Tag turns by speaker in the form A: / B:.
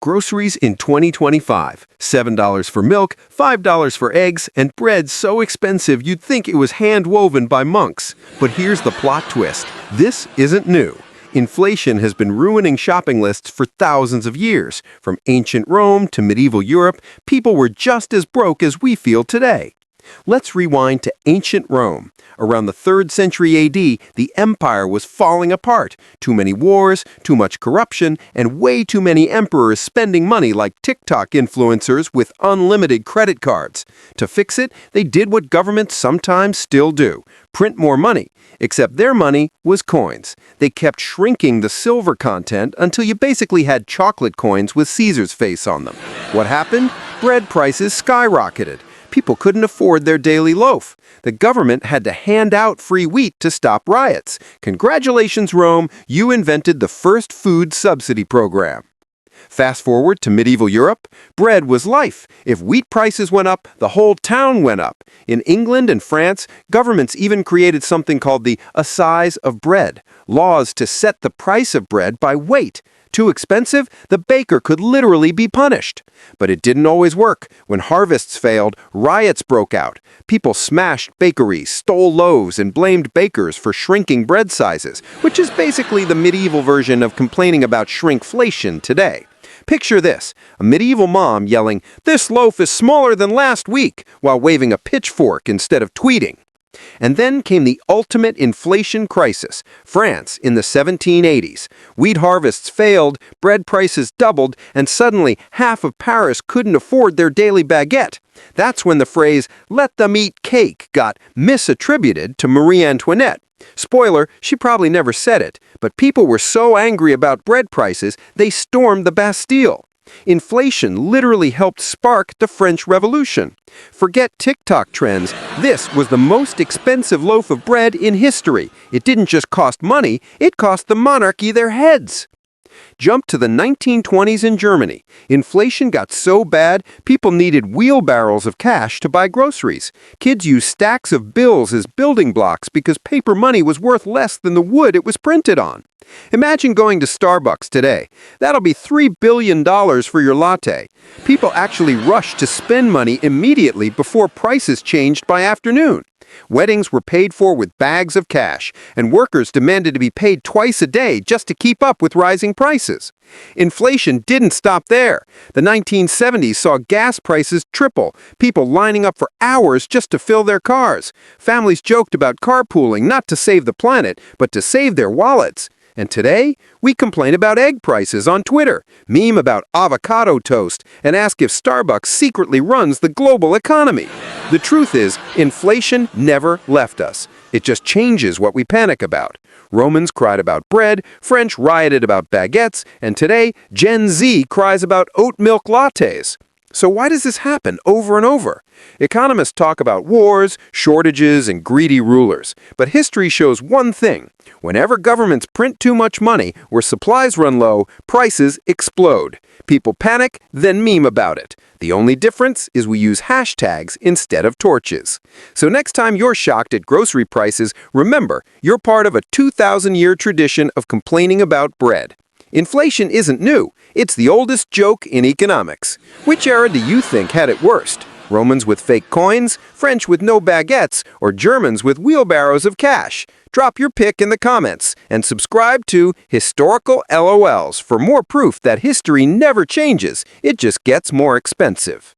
A: Groceries in 2025. $7 for milk, $5 for eggs, and bread so expensive you'd think it was hand-woven by monks. But here's the plot twist. This isn't new. Inflation has been ruining shopping lists for thousands of years. From ancient Rome to medieval Europe, people were just as broke as we feel today. Let's rewind to ancient Rome. Around the 3rd century AD, the empire was falling apart. Too many wars, too much corruption, and way too many emperors spending money like TikTok influencers with unlimited credit cards. To fix it, they did what governments sometimes still do: print more money. Except their money was coins. They kept shrinking the silver content until you basically had chocolate coins with Caesar's face on them. What happened? Bread prices skyrocketed. People couldn't afford their daily loaf. The government had to hand out free wheat to stop riots. Congratulations, Rome, you invented the first food subsidy program. Fast forward to medieval Europe, bread was life. If wheat prices went up, the whole town went up. In England and France, governments even created something called the assize of bread, laws to set the price of bread by weight. Too expensive, the baker could literally be punished. But it didn't always work. When harvests failed, riots broke out. People smashed bakeries, stole loaves, and blamed bakers for shrinking bread sizes, which is basically the medieval version of complaining about shrinkflation today. Picture this: a medieval mom yelling, "This loaf is smaller than last week," while waving a pitchfork instead of tweeting. And then came the ultimate inflation crisis, France in the 1780s. Wheat harvests failed, bread prices doubled, and suddenly half of Paris couldn't afford their daily baguette. That's when the phrase, "let them eat cake," got misattributed to Marie Antoinette. Spoiler, she probably never said it, but people were so angry about bread prices, they stormed the Bastille. Inflation literally helped spark the French Revolution. Forget TikTok trends. This was the most expensive loaf of bread in history. It didn't just cost money, it cost the monarchy their heads. Jump to the 1920s in Germany. Inflation got so bad, people needed wheelbarrows of cash to buy groceries. Kids used stacks of bills as building blocks because paper money was worth less than the wood it was printed on. Imagine going to Starbucks today. That'll be $3 billion for your latte. People actually rushed to spend money immediately before prices changed by afternoon. Weddings were paid for with bags of cash, and workers demanded to be paid twice a day just to keep up with rising prices. Inflation didn't stop there. The 1970s saw gas prices triple, people lining up for hours just to fill their cars. Families joked about carpooling not to save the planet, but to save their wallets. And today, we complain about egg prices on Twitter, meme about avocado toast, and ask if Starbucks secretly runs the global economy. The truth is, inflation never left us. It just changes what we panic about. Romans cried about bread, French rioted about baguettes, and today, Gen Z cries about oat milk lattes. So why does this happen over and over? Economists talk about wars, shortages, and greedy rulers. But history shows one thing. Whenever governments print too much money or supplies run low, prices explode. People panic, then meme about it. The only difference is we use hashtags instead of torches. So next time you're shocked at grocery prices, remember, you're part of a 2,000-year tradition of complaining about bread. Inflation isn't new. It's the oldest joke in economics. Which era do you think had it worst? Romans with fake coins, French with no baguettes, or Germans with wheelbarrows of cash? Drop your pick in the comments and subscribe to Historical LOLs for more proof that history never changes. It just gets more expensive.